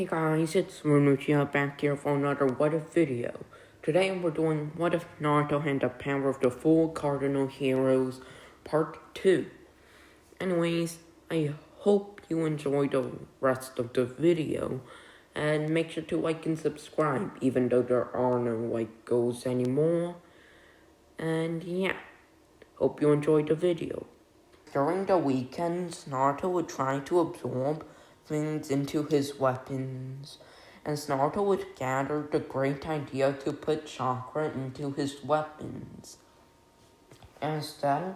Hey guys, it's Runuccia back here for another What If video. Today we're doing What If Naruto had the power of the full cardinal heroes part 2. Anyways, I hope you enjoy the rest of the video, and make sure to like and subscribe even though there are no like goals anymore. And yeah, hope you enjoyed the video. During the weekends, Naruto would try to absorb things into his weapons, as Naruto would gather the great idea to put chakra into his weapons. Instead,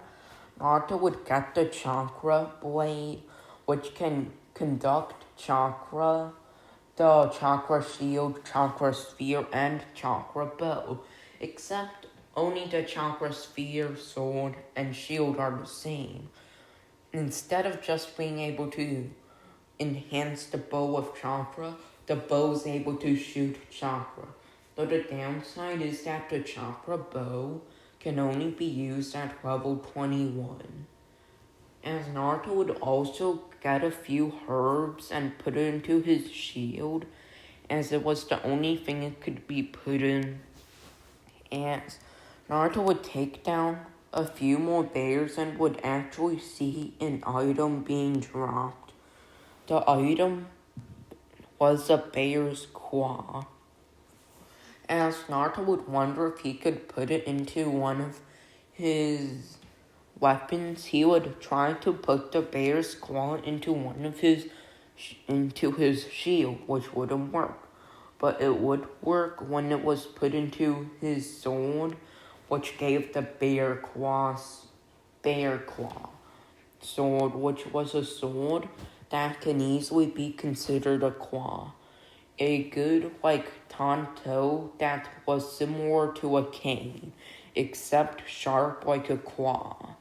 Naruto would get the chakra blade, which can conduct chakra, the chakra shield, chakra sphere, and chakra bow, except only the chakra sphere, sword, and shield are the same. Instead of just being able to enhance the bow with chakra, the bow is able to shoot chakra. Though the downside is that the chakra bow can only be used at level 21. As Naruto would also get a few herbs and put it into his shield, as it was the only thing it could be put in. As Naruto would take down a few more bears and would actually see an item being dropped. The item was a bear's claw. As Naruto would wonder if he could put it into one of his weapons, he would try to put the bear's claw into his shield, which wouldn't work. But it would work when it was put into his sword, which gave the bear claw sword, which was a sword that can easily be considered a claw. A good, tanto that was similar to a cane, except sharp like a claw,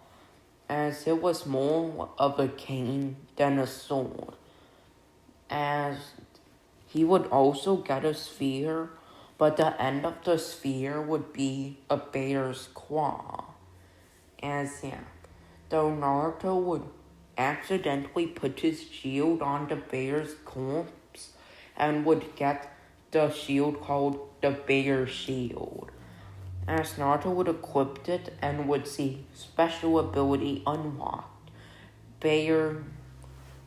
as it was more of a cane than a sword. As he would also get a sphere, but the end of the sphere would be a bear's claw. Though Naruto would accidentally put his shield on the bear's corpse and would get the shield called the Bear Shield. As Naruto would equip it and would see special ability unlocked, Bear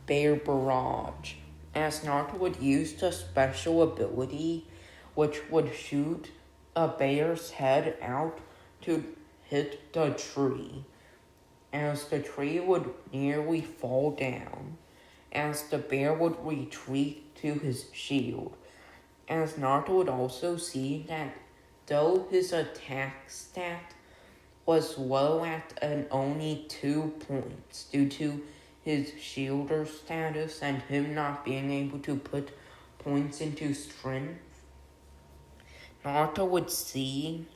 Barrage. As Naruto would use the special ability, which would shoot a bear's head out to hit the tree, as the tree would nearly fall down, as the bear would retreat to his shield. As Naruto would also see that though his attack stat was low at only 2 points due to his shielder status and him not being able to put points into strength, Naruto would see,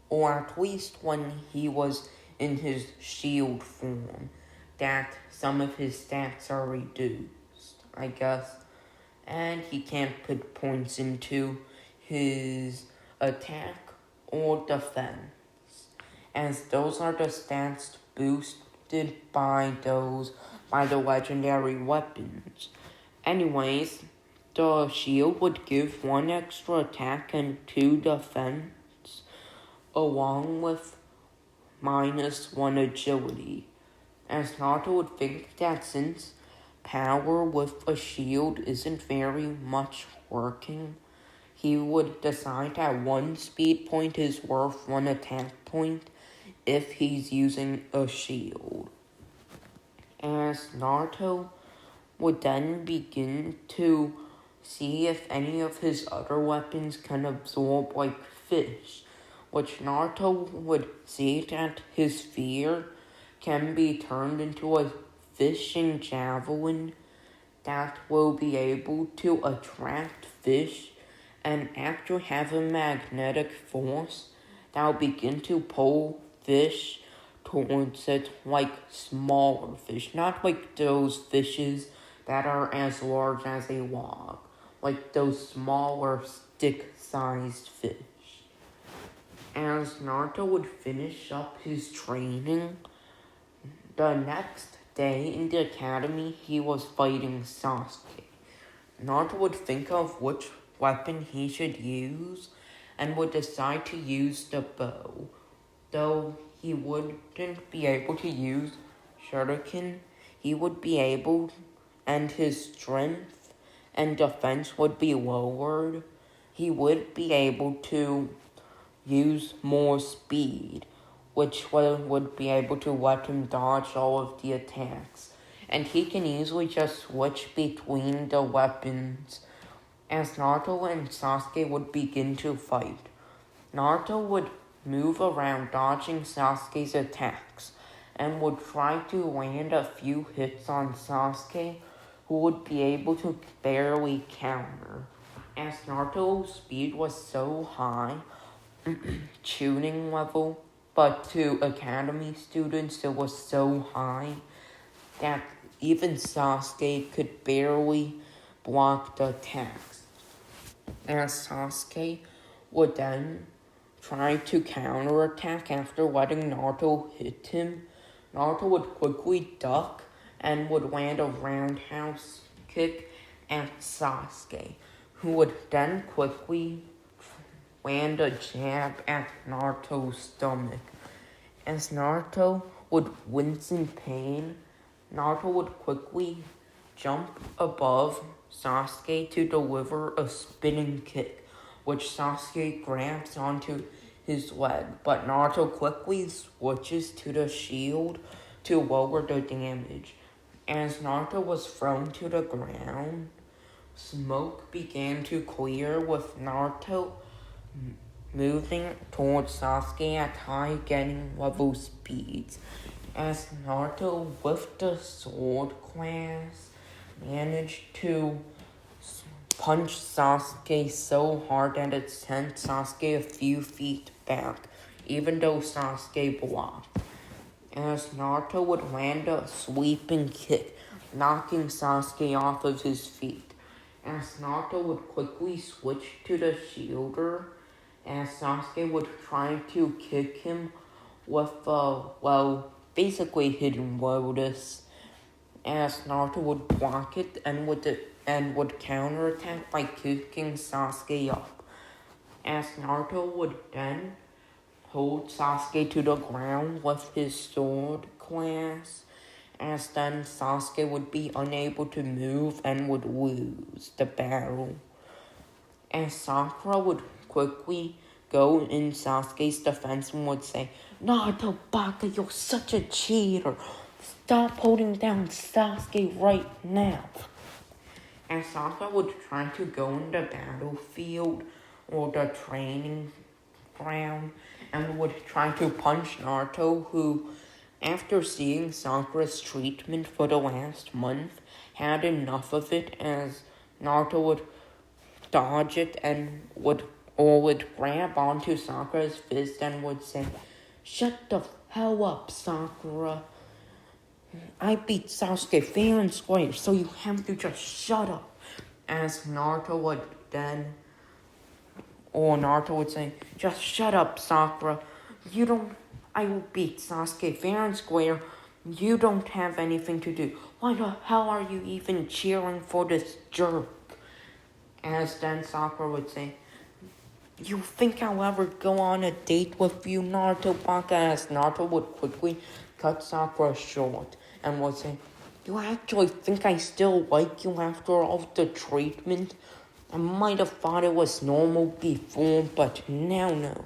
or at least when he was in his shield form, that some of his stats are reduced, I guess, and he can't put points into his attack or defense, as those are the stats boosted by the legendary weapons. Anyways, the shield would give 1 extra attack and 2 defense, along with -1 agility, as Naruto would think that since power with a shield isn't very much working, he would decide that 1 speed point is worth 1 attack point if he's using a shield. As Naruto would then begin to see if any of his other weapons can absorb fish, which Naruto would see that his sphere can be turned into a fishing javelin that will be able to attract fish and actually have a magnetic force that will begin to pull fish towards it, like smaller fish, not like those fishes that are as large as a log, like those smaller stick-sized fish. As Naruto would finish up his training, the next day in the academy he was fighting Sasuke. Naruto would think of which weapon he should use and would decide to use the bow. Though he wouldn't be able to use shuriken, he would be able, and his strength and defense would be lowered. He would be able to use more speed, which would be able to let him dodge all of the attacks. And he can easily just switch between the weapons as Naruto and Sasuke would begin to fight. Naruto would move around dodging Sasuke's attacks and would try to land a few hits on Sasuke, who would be able to barely counter. As Naruto's speed was so high, tuning level, but to academy students it was so high that even Sasuke could barely block the attacks. As Sasuke would then try to counterattack after letting Naruto hit him, Naruto would quickly duck and would land a roundhouse kick at Sasuke, who would then quickly land a jab at Naruto's stomach. As Naruto would wince in pain, Naruto would quickly jump above Sasuke to deliver a spinning kick, which Sasuke grabs onto his leg, but Naruto quickly switches to the shield to lower the damage. As Naruto was thrown to the ground, smoke began to clear with Naruto moving towards Sasuke at high getting level speeds. As Naruto, with the sword class, managed to punch Sasuke so hard that it sent Sasuke a few feet back, even though Sasuke blocked. As Naruto would land a sweeping kick, knocking Sasuke off of his feet. As Naruto would quickly switch to the shielder, as Sasuke would try to kick him with basically hidden lotus, as Naruto would block it and would counterattack by kicking Sasuke up. As Naruto would then hold Sasuke to the ground with his sword class, as then Sasuke would be unable to move and would lose the battle. As Sakura would quickly go in Sasuke's defense and would say, "Naruto Baka, you're such a cheater. Stop holding down Sasuke right now." As Sakura would try to go in the battlefield or the training ground and would try to punch Naruto, who, after seeing Sakura's treatment for the last month, had enough of it, as Naruto would dodge it and would grab onto Sakura's fist and would say, "Shut the hell up, Sakura. I beat Sasuke fair and square, so you have to just shut up." As Naruto would say, "Just shut up, Sakura. I will beat Sasuke fair and square. You don't have anything to do. Why the hell are you even cheering for this jerk?" As then Sakura would say, "You think I'll ever go on a date with you, Naruto Baka?" As Naruto would quickly cut Sakura short and would say, "You actually think I still like you after all the treatment? I might have thought it was normal before, but now no.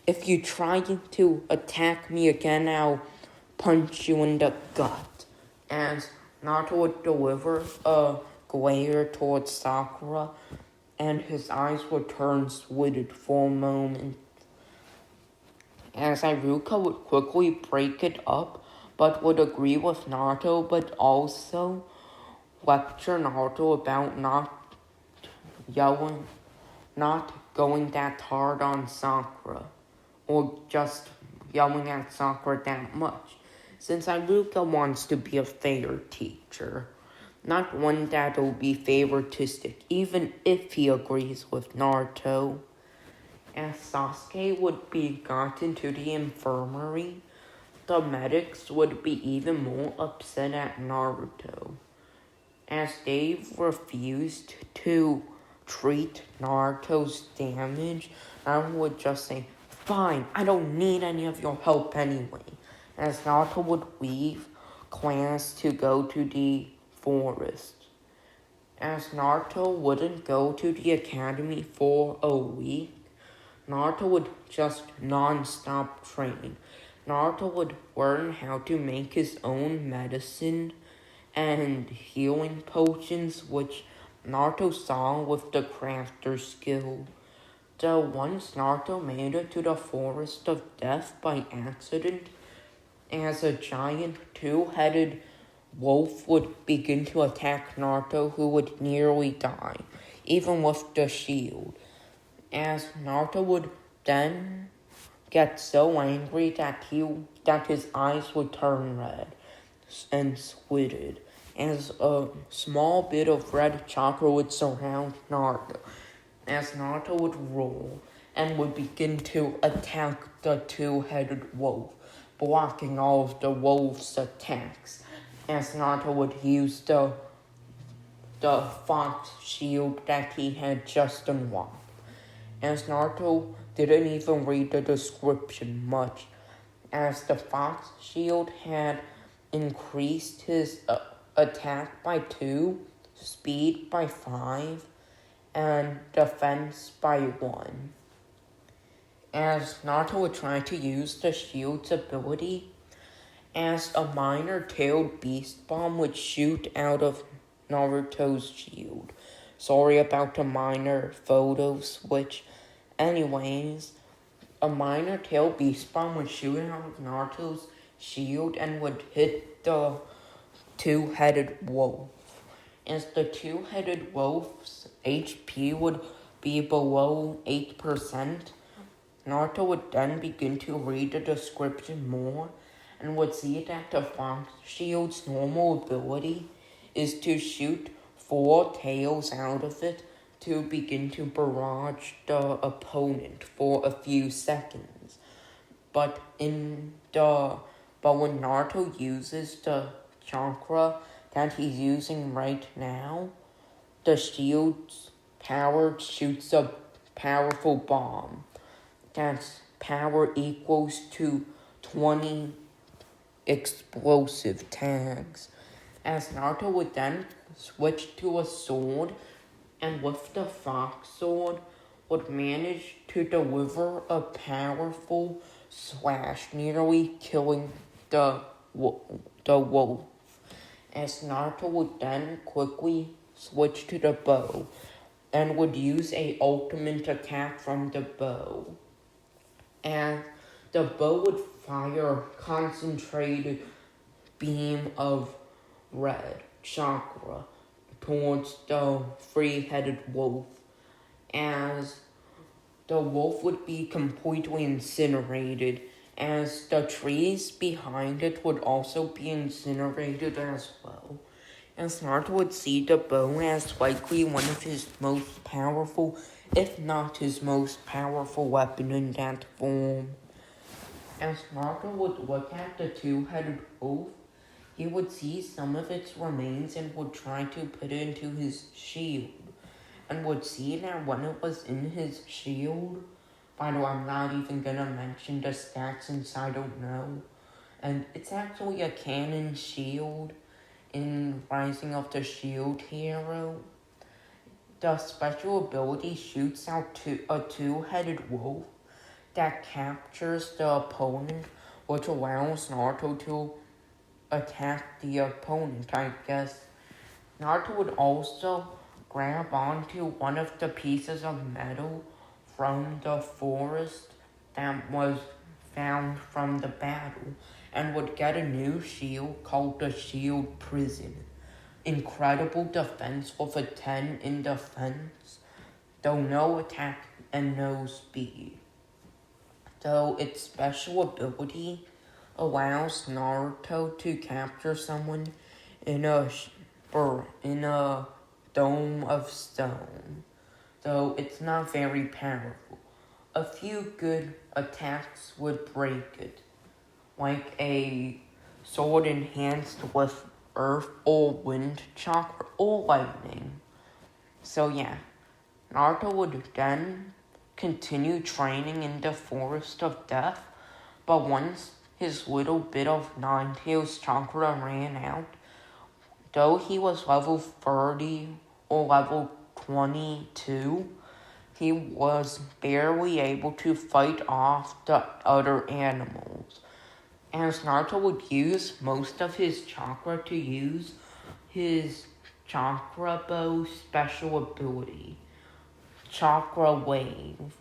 If you try to attack me again, I'll punch you in the gut." As Naruto would deliver a glare towards Sakura, and his eyes would turn slitted for a moment. As Iruka would quickly break it up, but would agree with Naruto, but also lecture Naruto about not going that hard on Sakura, or just yelling at Sakura that much, since Iruka wants to be a fair teacher, not one that'll be favoritistic, even if he agrees with Naruto. As Sasuke would be gotten to the infirmary, the medics would be even more upset at Naruto. as they refused to treat Naruto's damage. Naruto would just say, "Fine, I don't need any of your help anyway," as Naruto would leave class to go to the forest. As Naruto wouldn't go to the academy for a week, Naruto would just non-stop train. Naruto would learn how to make his own medicine and healing potions, which Naruto saw with the crafter skill. So once Naruto made it to the Forest of Death by accident, as a giant two-headed wolf would begin to attack Naruto, who would nearly die, even with the shield. As Naruto would then get so angry that his eyes would turn red and squidded, as a small bit of red chakra would surround Naruto, as Naruto would roll and would begin to attack the two-headed wolf, blocking all of the wolf's attacks, as Naruto would use the fox shield that he had just unlocked. As Naruto didn't even read the description much, as the fox shield had increased his attack by 2, speed by 5, and defense by 1. As Naruto would try to use the shield's ability, as a minor-tailed beast bomb would shoot out of Naruto's shield. Sorry about the minor photo switch. Anyways, a minor-tailed beast bomb would shoot out of Naruto's shield and would hit the two-headed wolf. As the two-headed wolf's HP would be below 8%, Naruto would then begin to read the description more and would see that the fox shield's normal ability is to shoot 4 tails out of it to begin to barrage the opponent for a few seconds. But when Naruto uses the chakra that he's using right now, the shield's power shoots a powerful bomb. That's power equals to 20 explosive tags. As Naruto would then switch to a sword, and with the fox sword, would manage to deliver a powerful slash, nearly killing the wolf. As Naruto would then quickly switch to the bow, and would use a ultimate attack from the bow. And the bow would fire a concentrated beam of red chakra towards the three-headed wolf, as the wolf would be completely incinerated, as the trees behind it would also be incinerated as well. As Naruto would see the bow as likely one of his most powerful, if not his most powerful weapon in that form. As Naruto would look at the two-headed wolf, he would see some of its remains and would try to put it into his shield, and would see that when it was in his shield, by the way, I'm not even gonna mention the stats since I don't know, and it's actually a canon shield in Rising of the Shield Hero. The special ability shoots out a two-headed wolf that captures the opponent, which allows Naruto to attack the opponent, I guess. Naruto would also grab onto one of the pieces of metal from the forest that was found from the battle, and would get a new shield called the Shield Prison. Incredible defense with a 10 in defense, though no attack and no speed. Though its special ability allows Naruto to capture someone in a dome of stone, though it's not very powerful. A few good attacks would break it, like a sword enhanced with earth or wind chakra or lightning. So yeah, Naruto would then continue training in the Forest of Death, but once his little bit of Nine-Tails chakra ran out, though he was level 30 or level 22, he was barely able to fight off the other animals, as Naruto would use most of his chakra to use his chakra bow special ability, chakra wave,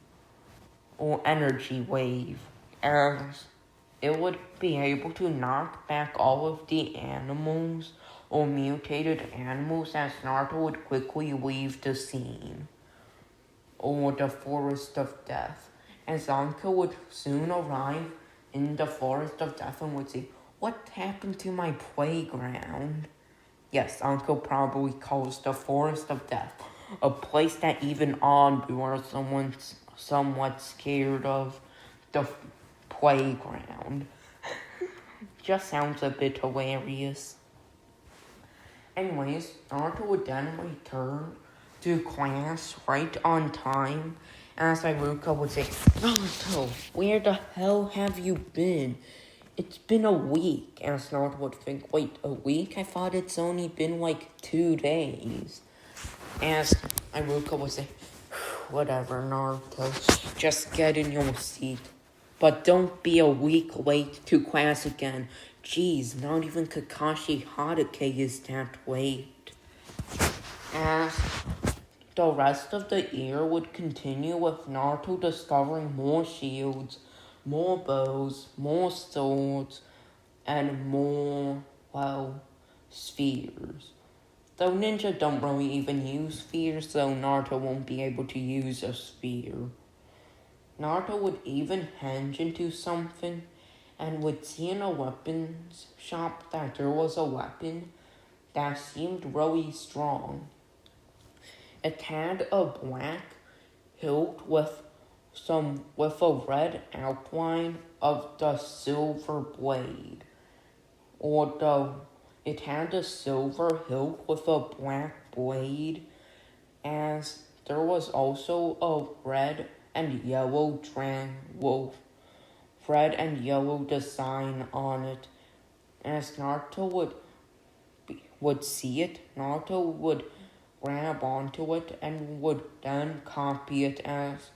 or energy wave, as it would be able to knock back all of the animals or mutated animals as Naruto would quickly leave the scene, or the Forest of Death, as Anko would soon arrive in the Forest of Death and would say, "What happened to my playground?" Yes, Anko probably calls the Forest of Death a place that even Anbu or someone's somewhat scared of the playground. Just sounds a bit hilarious. Anyways, Naruto would then return to class right on time, as Iruka would say, "Naruto, where the hell have you been? It's been a week." As Naruto would think, "Wait, a week? I thought it's only been like 2 days." As Iruka would say, "Whatever, Naruto, just get in your seat. But don't be a week late to class again. Jeez, not even Kakashi Hatake is that late." As the rest of the year would continue with Naruto discovering more shields, more bows, more swords, and more, spheres. Though ninja don't really even use spheres, so Naruto won't be able to use a sphere. Naruto would even hinge into something and would see in a weapons shop that there was a weapon that seemed really strong. It had a black hilt with a red outline of the silver blade, it had a silver hilt with a black blade, as there was also a red and yellow design on it. As Naruto would see it, Naruto would grab onto it and would then copy it, as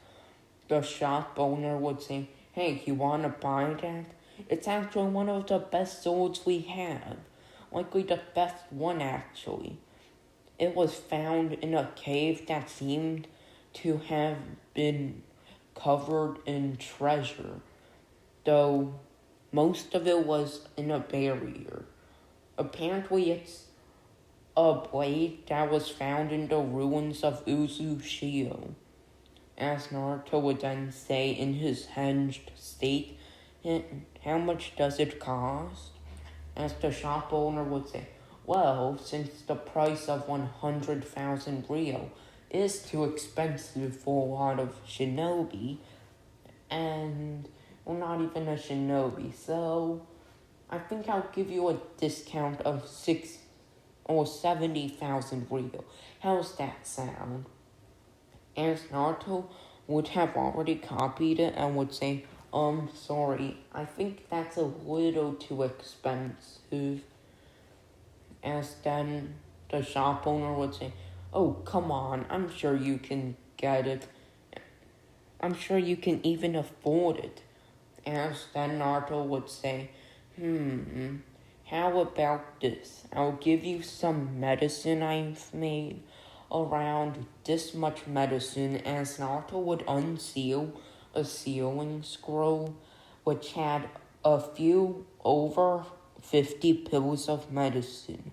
the shop owner would say, "Hey, you wanna buy that? It's actually one of the best swords we have. Likely the best one, actually. It was found in a cave that seemed to have been covered in treasure, though most of it was in a barrier. Apparently it's a blade that was found in the ruins of Uzushio." As Naruto would then say in his hinged state, "How much does it cost?" As the shop owner would say, "Well, since the price of 100,000 Rio is too expensive for a lot of shinobi, and not even a shinobi, so I think I'll give you a discount of 6 or 70,000 Rio. How's that sound?" As Naruto would have already copied it and would say, "Sorry, I think that's a little too expensive." As then the shop owner would say, "Oh, come on, I'm sure you can get it. I'm sure you can even afford it." As then Naruto would say, "How about this? I'll give you some medicine I've made. Around this much medicine," as Naruto would unseal a sealing scroll, which had a few over 50 pills of medicine.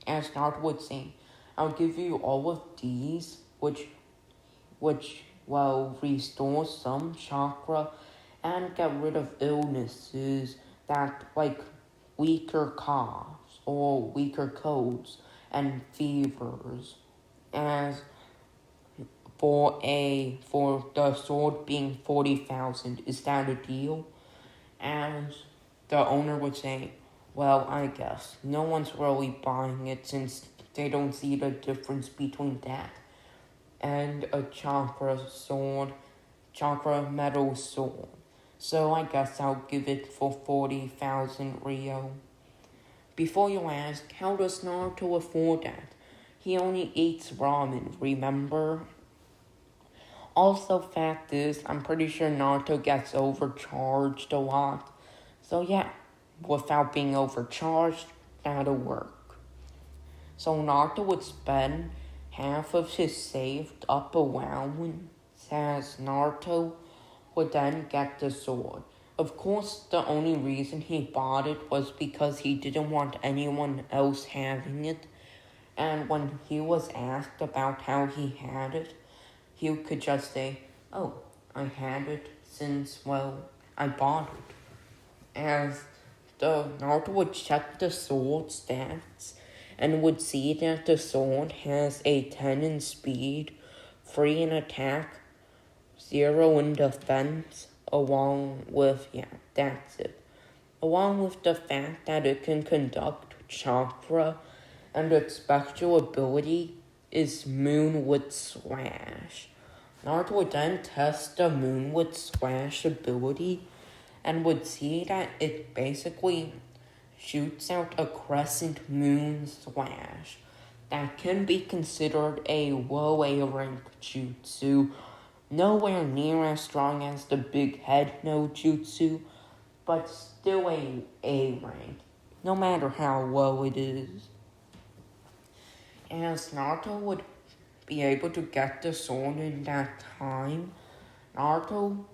As Naruto would say, "I'll give you all of these, which will restore some chakra and get rid of illnesses that, like weaker coughs or weaker colds and fevers. As for the sword being 40,000, is that a deal?" As the owner would say, Well, I guess no one's really buying it since they don't see the difference between that and a chakra metal sword. So I guess I'll give it for 40,000 Rio. Before you ask, how does Naruto afford that? He only eats ramen, remember? Also, fact is, I'm pretty sure Naruto gets overcharged a lot. So yeah, without being overcharged, that'll work. So Naruto would spend half of his saved up allowance as Naruto would then get the sword. Of course, the only reason he bought it was because he didn't want anyone else having it. And when he was asked about how he had it, he could just say, "Oh, I had it since, well, I bought it." As the Naruto would check the sword stats and would see that the sword has a 10 in speed, 3 in attack, 0 in defense, along with, that's it. Along with the fact that it can conduct chakra, and its special ability is Moonwood Slash. Naruto would then test the Moonwood Slash ability and would see that it basically shoots out a crescent moon slash that can be considered a low A rank jutsu, nowhere near as strong as the big head no jutsu, but still A rank, no matter how low it is. As Naruto would be able to get the sword in that time, Naruto,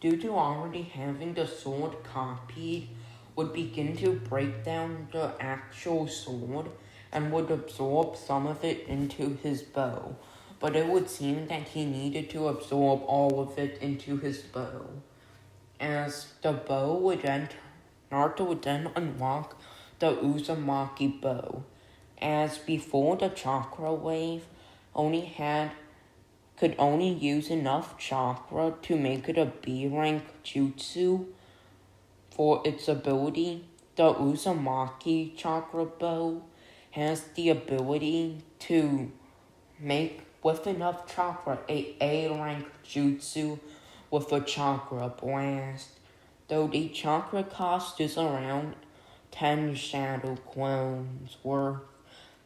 due to already having the sword copied, would begin to break down the actual sword and would absorb some of it into his bow. But it would seem that he needed to absorb all of it into his bow. As the bow would enter, Naruto would then unlock the Uzumaki bow. As before, the chakra wave could only use enough chakra to make it a B rank jutsu for its ability. The Uzumaki chakra bow has the ability to make, with enough chakra, a A-rank jutsu with a chakra blast. Though the chakra cost is around 10 shadow clones worth,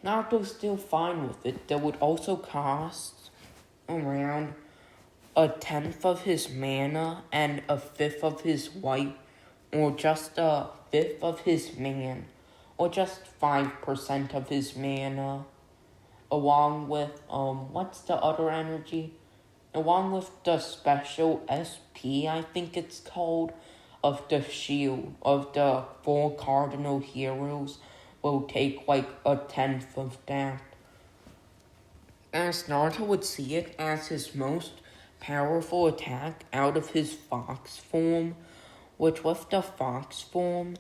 Naruto's still fine with it. That would also cost around 1/10 of his mana and 1/5 of his white, or just 1/5 of his man, or just 5% of his mana, along with, what's the other energy? Along with the special SP, I think it's called, of the shield, of the 4 cardinal heroes, will take like 1/10 of that. As Naruto would see it as his most powerful attack out of his fox form, which with the fox form,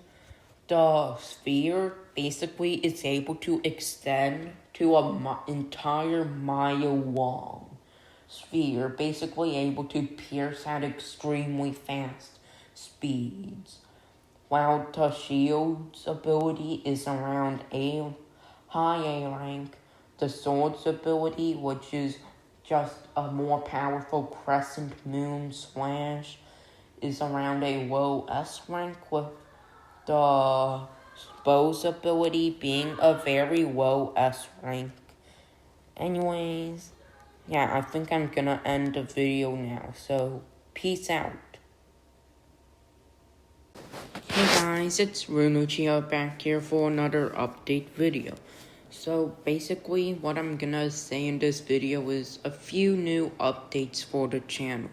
the sphere basically is able to extend to an entire mile long sphere, basically able to pierce at extremely fast speeds. While the shield's ability is around high A rank, the sword's ability, which is just a more powerful crescent moon slash, is around a low S rank, with the bow's ability being a very low S rank. Anyways, I think I'm gonna end the video now, so peace out. Hey guys, it's Runuchia back here for another update video. So basically what I'm gonna say in this video is a few new updates for the channel.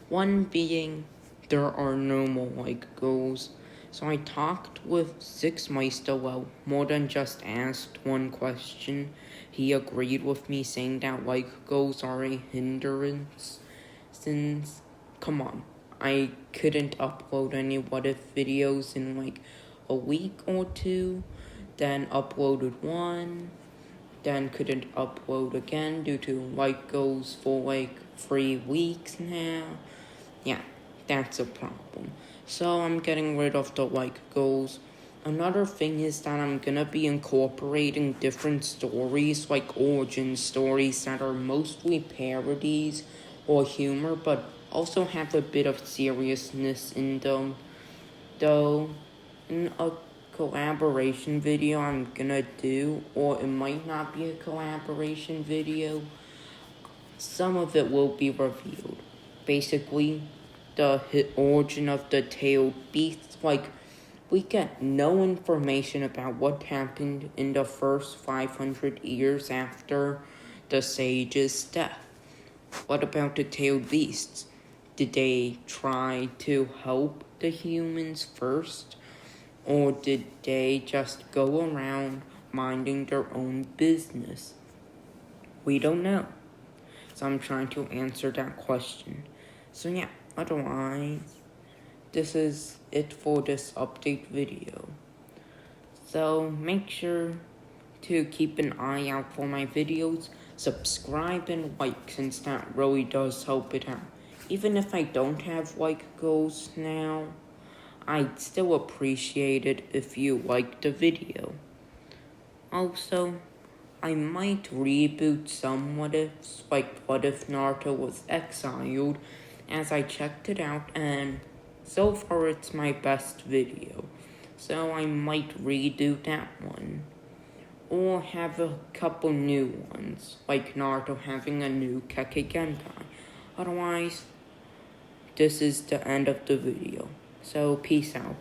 One being there are no more like goals. So I talked with Six Meister, well, more than just asked one question. He agreed with me saying that like goals are a hindrance since, come on, I couldn't upload any what if videos in like a week or two, then uploaded one, then couldn't upload again due to like goals for like 3 weeks now. That's a problem. So I'm getting rid of the like goals. Another thing is that I'm gonna be incorporating different stories, like origin stories that are mostly parodies or humor, but also have a bit of seriousness in them. Though, in a collaboration video I'm gonna do, or it might not be a collaboration video, some of it will be revealed. Basically, the origin of the tailed beast, like, we get no information about what happened in the first 500 years after the sage's death. What about the tailed beasts? Did they try to help the humans first? Or did they just go around minding their own business? We don't know. So I'm trying to answer that question. So yeah, otherwise, this is it for this update video. So make sure to keep an eye out for my videos, subscribe and like, since that really does help it out. Even if I don't have like goals now, I'd still appreciate it if you liked the video. Also, I might reboot some what ifs, like what if Naruto was exiled, as I checked it out and so far it's my best video. So I might redo that one. Or have a couple new ones, like Naruto having a new Kekkei Genkai. Otherwise, this is the end of the video. So peace out.